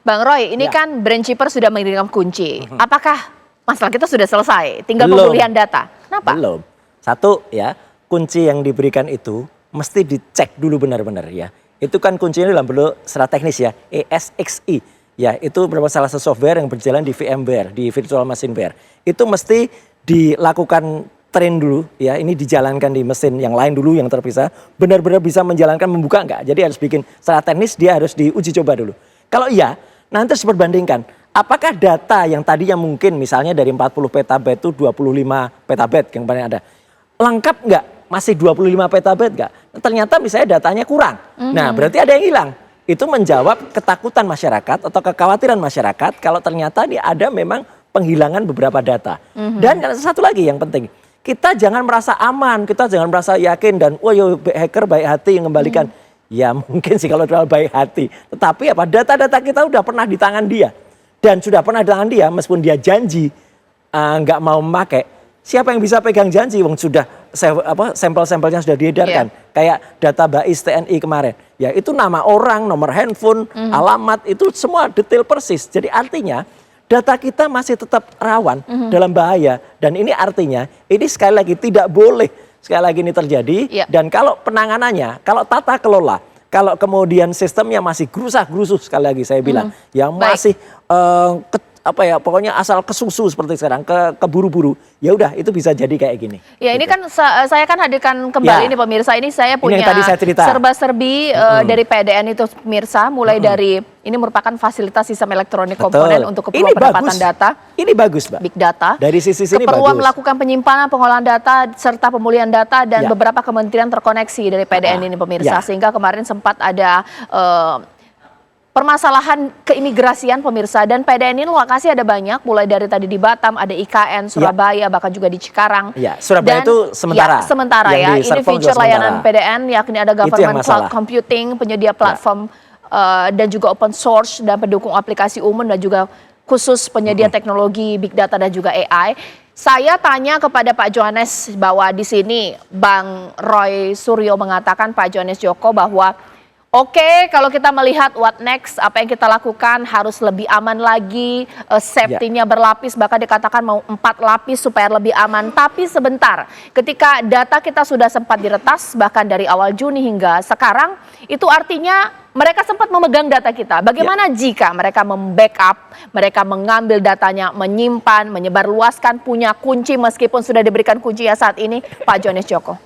Bang Roy, ini Ya. kan Brainkeeper sudah mengirimkan kunci. Apakah masalah kita sudah selesai? Tinggal Belum. pemulihan data. Kenapa? Belum. Satu ya, kunci yang diberikan itu mesti dicek dulu benar-benar ya. Itu kan kuncinya dalam bentuk secara teknis ya, ESXi. Ya, itu merupakan salah satu software yang berjalan di VMware, di Virtual Machineware. Itu mesti dilakukan train dulu ya, ini dijalankan di mesin yang lain dulu yang terpisah, benar-benar bisa menjalankan membuka enggak. Jadi harus bikin secara teknis, dia harus diuji coba dulu. Kalau iya, nanti harus perbandingkan. Apakah data yang tadinya mungkin misalnya dari 40 petabyte itu 25 petabyte yang paling ada. Lengkap enggak? Masih 25 petabyte enggak? Ternyata misalnya datanya kurang. Nah, berarti ada yang hilang. Itu menjawab ketakutan masyarakat atau kekhawatiran masyarakat kalau ternyata ada memang penghilangan beberapa data. Dan satu lagi yang penting, kita jangan merasa aman, kita jangan merasa yakin dan hacker baik hati yang kembalikan. Ya mungkin sih kalau terlalu baik hati. Tetapi apa, data-data kita udah pernah di tangan dia. Dan sudah pernah di tangan dia meskipun dia janji nggak mau memakai. Siapa yang bisa pegang janji? Wong sudah sampel-sampelnya sudah diedarkan. Kayak data BAIS TNI kemarin. Ya itu nama orang, nomor handphone, alamat, itu semua detail persis. Jadi artinya data kita masih tetap rawan dalam bahaya. Dan ini artinya ini sekali lagi tidak boleh sekali lagi ini terjadi. Dan kalau penanganannya, kalau tata kelola, kalau kemudian sistemnya masih gerusah-gerusuh sekali lagi saya bilang, yang masih pokoknya asal kesusu seperti sekarang, keburu-buru, ya udah itu bisa jadi kayak gini. Ya ini kan saya kan hadirkan kembali nih pemirsa, ini saya punya serba-serbi dari PDN itu pemirsa, mulai dari ini merupakan fasilitas sistem elektronik komponen untuk keperluan pendapatan data. Ini bagus, Mbak. Big data. Dari sisi sini keperluan bagus. Melakukan penyimpanan, pengolahan data serta pemulihan data dan beberapa kementerian terkoneksi dari PDN ini pemirsa. Sehingga kemarin sempat ada permasalahan keimigrasian pemirsa, dan PDN ini lokasi ada banyak, mulai dari tadi di Batam, ada IKN, Surabaya, bahkan juga di Cikarang. Surabaya itu sementara. Sementara ya, ini feature layanan PDN, yakni ada government cloud computing, penyedia platform dan juga open source dan pendukung aplikasi umum dan juga khusus penyedia teknologi big data dan juga AI. Saya tanya kepada Pak Johannes bahwa di sini Bang Roy Suryo mengatakan, Pak Johannes Joko, bahwa oke, kalau kita melihat what next, apa yang kita lakukan harus lebih aman lagi, safety-nya berlapis, bahkan dikatakan mau 4 lapis supaya lebih aman. Tapi sebentar, ketika data kita sudah sempat diretas, bahkan dari awal Juni hingga sekarang, itu artinya mereka sempat memegang data kita. Bagaimana jika mereka membackup, mereka mengambil datanya, menyimpan, menyebarluaskan, punya kunci meskipun sudah diberikan kunci ya saat ini, Pak Johannes Joko?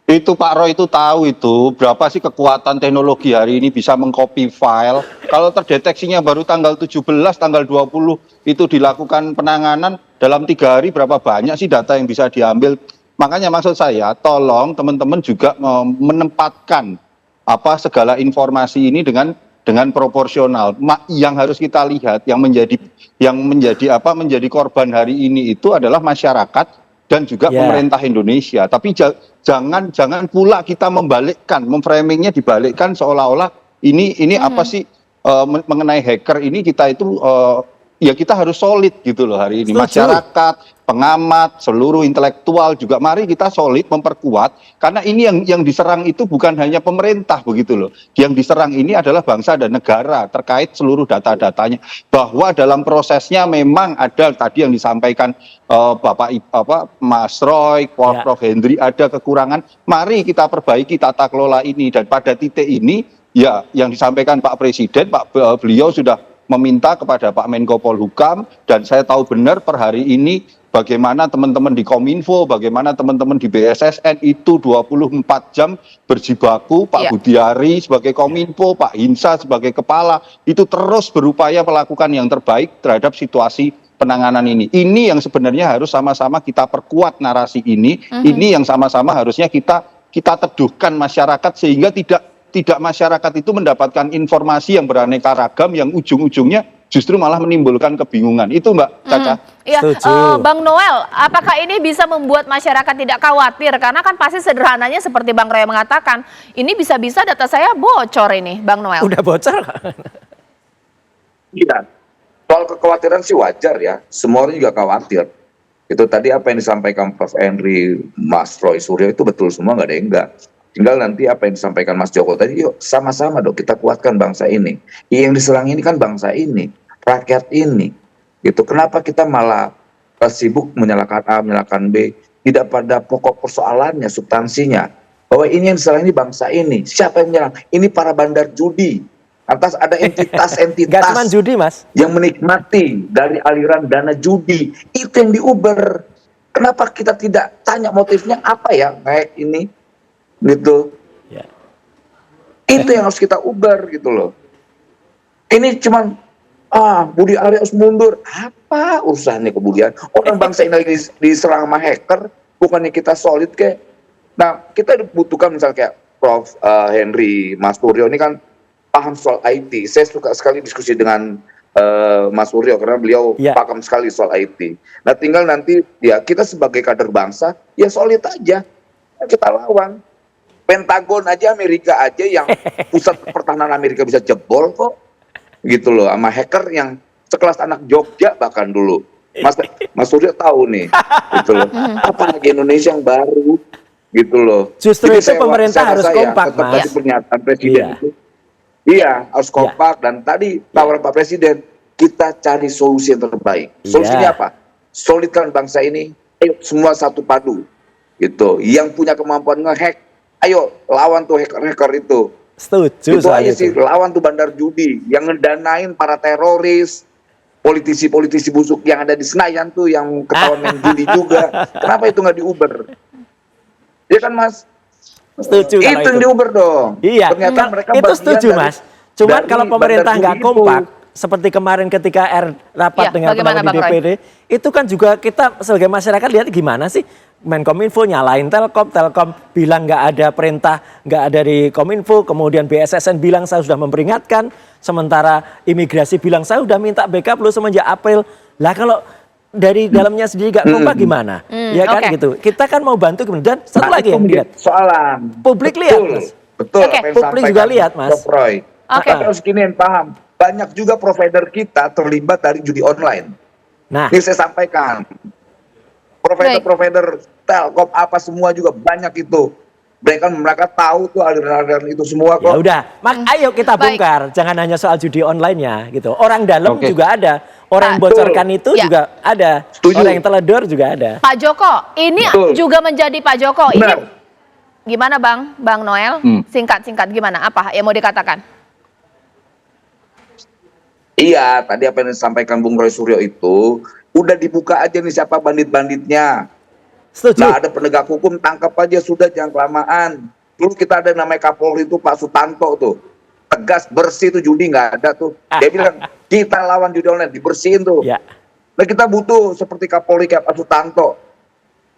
Itu Pak Roy itu tahu itu berapa sih kekuatan teknologi hari ini bisa mengcopy file. Kalau terdeteksinya baru tanggal 17, tanggal 20 itu dilakukan penanganan, dalam 3 hari berapa banyak sih data yang bisa diambil. Makanya maksud saya tolong teman-teman juga menempatkan segala informasi ini dengan proporsional. Yang harus kita lihat yang menjadi korban hari ini itu adalah masyarakat dan juga pemerintah Indonesia. Tapi jangan pula kita memframingnya dibalikkan seolah-olah ini apa sih mengenai hacker ini kita itu ya kita harus solid gitu loh hari ini. Masyarakat, pengamat, seluruh intelektual juga mari kita solid memperkuat, karena ini yang diserang itu bukan hanya pemerintah begitu loh. Yang diserang ini adalah bangsa dan negara terkait seluruh data-datanya. Bahwa dalam prosesnya memang ada tadi yang disampaikan Mas Roy, Prof Hendri, ada kekurangan. Mari kita perbaiki tata kelola ini, dan pada titik ini ya yang disampaikan Pak Presiden, beliau sudah meminta kepada Pak Menko Polhukam, dan saya tahu benar per hari ini bagaimana teman-teman di Kominfo, bagaimana teman-teman di BSSN itu 24 jam berjibaku, Pak Budiari sebagai Kominfo, Pak Hinsa sebagai kepala, itu terus berupaya melakukan yang terbaik terhadap situasi penanganan ini. Ini yang sebenarnya harus sama-sama kita perkuat narasi ini, ini yang sama-sama harusnya kita teduhkan masyarakat sehingga tidak masyarakat itu mendapatkan informasi yang beraneka ragam yang ujung-ujungnya justru malah menimbulkan kebingungan. Itu Mbak Caca. Iya, Bang Noel, apakah ini bisa membuat masyarakat tidak khawatir? Karena kan pasti sederhananya seperti Bang Roy mengatakan, ini bisa-bisa data saya bocor ini, Bang Noel. Udah bocor? Iya, soal kekhawatiran sih wajar ya, semua orang juga khawatir. Itu tadi apa yang disampaikan Prof. Henry, Mas Roy Suryo itu betul semua, nggak ada yang enggak. Tinggal nanti apa yang disampaikan Mas Joko tadi, yuk sama-sama dong kita kuatkan bangsa ini. Yang diserang ini kan bangsa ini, rakyat ini. Gitu. Kenapa kita malah sibuk menyalahkan A, menyalahkan B, tidak pada pokok persoalannya, substansinya. Bahwa ini yang diserang ini bangsa ini. Siapa yang menyerang? Ini para bandar judi. Atas ada entitas-entitas Gak cuma judi, Mas. yang menikmati dari aliran dana judi. Itu yang diuber. Kenapa kita tidak tanya motifnya apa ya kayak ini? Gitu. Ya. Itu yang harus kita uber gitu loh. Ini cuman Budi Ari harus mundur. Apa urusannya kemudian? Orang bangsa ini lagi diserang sama hacker, bukannya kita solid kayak. Nah, kita butuhkan misalnya kayak Prof. Henry, Mas Suryo ini kan paham soal IT. Saya suka sekali diskusi dengan Mas Suryo karena beliau paham sekali soal IT. Nah, tinggal nanti ya kita sebagai kader bangsa ya solid aja. Kita lawan. Pentagon aja, Amerika aja yang pusat pertahanan Amerika bisa jebol kok. Gitu loh, sama hacker yang sekelas anak Jogja bahkan dulu. Mas Suryo tahu nih, gitu loh. Apalagi Indonesia yang baru, gitu loh. Justru jadi itu pemerintah harus kompak, tetap Mas. tadi pernyataan Presiden itu. Iya, harus kompak. Dan tadi tawaran Pak Presiden, kita cari solusi yang terbaik. Solusinya apa? Solidkan bangsa ini, ayo semua satu padu. Gitu. Yang punya kemampuan ngehack, ayo lawan tuh hacker-hacker itu. Setuju. Itu aja sih, lawan tuh bandar judi yang ngedanain para teroris, politisi-politisi busuk yang ada di Senayan tuh yang ketahuan main judi juga. Kenapa itu nggak diuber? Ya kan Mas? Setuju. Itu yang diuber dong. Iya. Ternyata mereka itu setuju Mas. Cuman kalau pemerintah nggak kompak, seperti kemarin ketika rapat dengan teman-teman di DPD, itu kan juga kita sebagai masyarakat lihat gimana sih Menkominfo nyalain Telkom bilang nggak ada perintah, nggak ada dari Kominfo, kemudian BSSN bilang saya sudah memperingatkan, sementara imigrasi bilang saya sudah minta backup lu semenjak April. Lah kalau dari dalamnya sendiri nggak kompak gimana? Ya kan gitu. Kita kan mau bantu dan satu lagi yang dilihat. Soalan. Publik lihat, Mas. Betul. Publik juga lihat, Mas. Tapi harus giniin, paham. Banyak juga provider kita terlibat dari judi online. Nah, ini saya sampaikan. Provider Telkom apa semua juga banyak itu. Mereka tahu tuh aliran-aliran itu semua kok. Ya udah, ayo kita bongkar. Jangan hanya soal judi online-nya gitu. Orang dalam juga ada. Orang yang bocorkan itu juga ada. Setuju. Orang yang teledor juga ada. Pak Joko, ini juga menjadi Pak Joko. Ini gimana Bang Noel? Singkat-singkat gimana? Apa yang mau dikatakan? Iya, tadi apa yang disampaikan Bung Roy Suryo itu udah dibuka aja nih siapa bandit-banditnya. Setuju. Nah, ada penegak hukum, tangkap aja sudah, jangan kelamaan. Dulu kita ada namanya Kapolri itu Pak Sutanto tuh. Tegas, bersih tuh judi nggak ada tuh. Dia bilang, kita lawan judi online, dibersihin tuh. Ya. Nah, kita butuh seperti Kapolri kayak Pak Sutanto.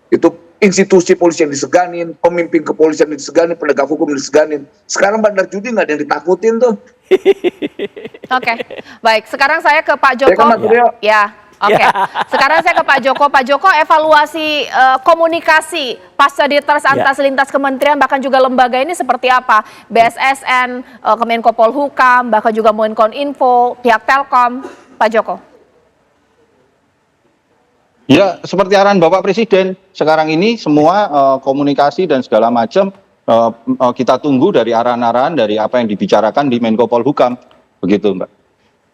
Itu institusi polisi yang diseganin, pemimpin kepolisian yang diseganin, penegak hukum yang diseganin. Sekarang bandar judi nggak ada yang ditakutin tuh. Oke, baik. Sekarang saya ke Pak Joko. Oke. Sekarang saya ke Pak Joko. Pak Joko, evaluasi komunikasi pasca diters antas lintas kementerian bahkan juga lembaga ini seperti apa? BSSN, Kemenko Polhukam, bahkan juga Menkominfo, pihak Telkom, Pak Joko. Ya, seperti arahan Bapak Presiden. Sekarang ini semua komunikasi dan segala macam kita tunggu dari arahan-arahan dari apa yang dibicarakan di Menko Polhukam. Begitu, Mbak.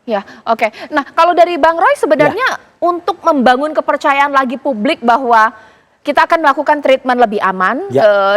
Ya, oke. Nah, kalau dari Bang Roy sebenarnya untuk membangun kepercayaan lagi publik bahwa kita akan melakukan treatment lebih aman,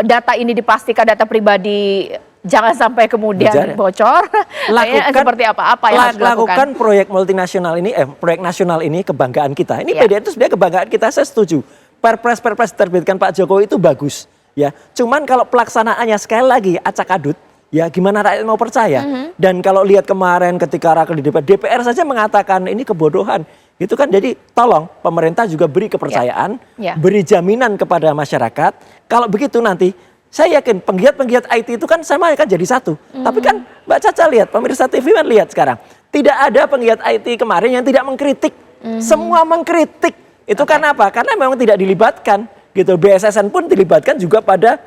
data ini dipastikan data pribadi jangan sampai kemudian bocor. Lakukan seperti apa yang harus dilakukan? Lakukan proyek multinasional ini, proyek nasional ini kebanggaan kita. Ini PDN itu sebenarnya kebanggaan kita, saya setuju. Perpres diterbitkan Pak Jokowi itu bagus. Ya, cuman kalau pelaksanaannya sekali lagi acak adut, ya gimana rakyat mau percaya? Dan kalau lihat kemarin ketika rakyat di DPR saja mengatakan ini kebodohan. Itu kan jadi tolong pemerintah juga beri kepercayaan, beri jaminan kepada masyarakat. Kalau begitu nanti saya yakin penggiat-penggiat IT itu kan sama akan jadi satu. Tapi kan Mbak Caca lihat, pemirsa TV kan lihat sekarang. Tidak ada penggiat IT kemarin yang tidak mengkritik. Semua mengkritik. Itu karena apa? Karena memang tidak dilibatkan. Gitu. BSSN pun dilibatkan juga pada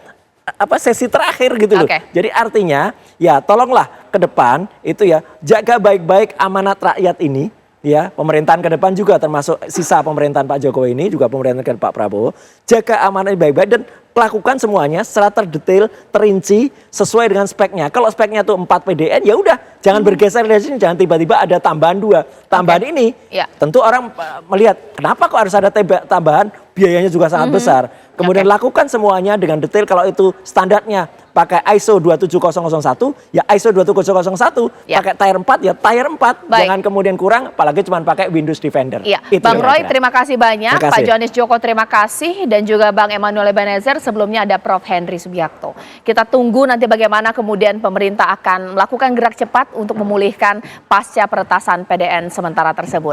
sesi terakhir gitu loh. Jadi artinya ya tolonglah ke depan itu ya jaga baik-baik amanat rakyat ini ya, pemerintahan ke depan juga termasuk sisa pemerintahan Pak Jokowi ini juga pemerintahan Pak Prabowo, jaga amanat baik-baik dan lakukan semuanya secara terdetail, terinci, sesuai dengan speknya. Kalau speknya itu 4 PDN, ya udah, jangan bergeser dari sini, jangan tiba-tiba ada tambahan 2. Tambahan ini, tentu orang melihat, kenapa kok harus ada tambahan, biayanya juga sangat besar. Kemudian lakukan semuanya dengan detail, kalau itu standarnya pakai ISO 27001, ya ISO 27001, pakai tier 4, ya tier 4. Jangan kemudian kurang, apalagi cuma pakai Windows Defender. Bang Roy, terima kasih banyak. Pak Johanis Joko, terima kasih. Dan juga Bang Emmanuel Ebenezer, sebelumnya ada Prof. Henry Subiakto. Kita tunggu nanti bagaimana kemudian pemerintah akan melakukan gerak cepat untuk memulihkan pasca peretasan PDN sementara tersebut.